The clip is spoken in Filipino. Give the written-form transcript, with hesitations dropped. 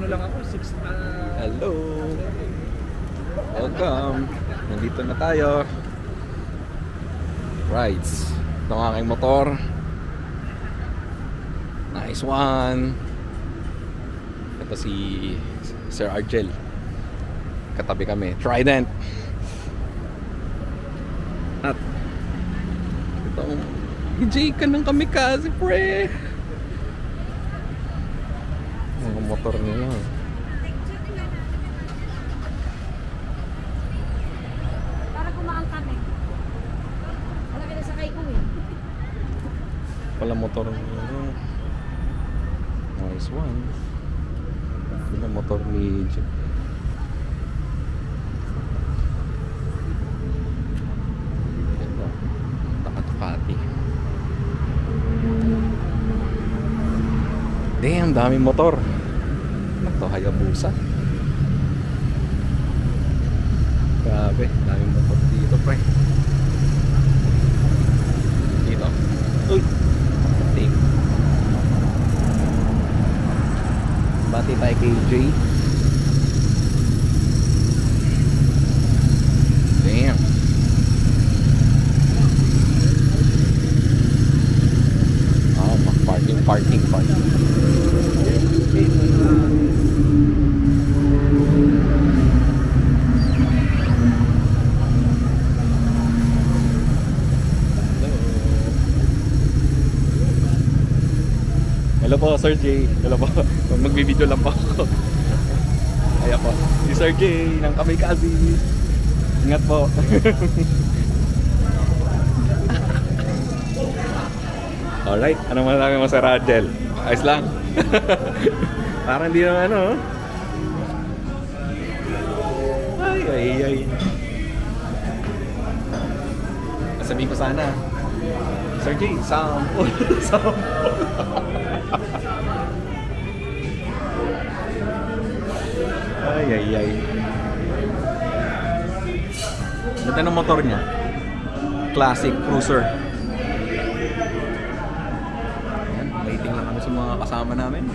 ano lang ako, 6 Hello! Welcome! Nandito na tayo. Rides. Ito ang aking motor. Nice one! Ito si Sir Argel. Katabi kami. Trident! At ito ang DJ ka ng kamikaze, pre! Ang motor nila. Para kumaan kami. Wala ka na sakay ko eh. Pala motor nila. Nice one. Yun ang motor ni Jim. Ito. Taka-Ducati. Damn, daming motor. Ito, Hayabusa. Grabe, daming motor dito, pre. Dito. Uy! Take. Bati tayo kay Jay. Damn. Oh, parking. Hello po, Sir Jay. Hello po. Magbibideo lang po ako. Ayan po. Si Sir Jay ng Kamikaze. Ingat po. Alright. Anong masasabi mo, Sir Argel? Ayos lang. Parang di naman ano. Ay. Sabihin ko sana, Sir Jay, sample. Ay. Ganda ng motor niya. Classic cruiser. Ayan, waiting lang kami sa mga kasama namin.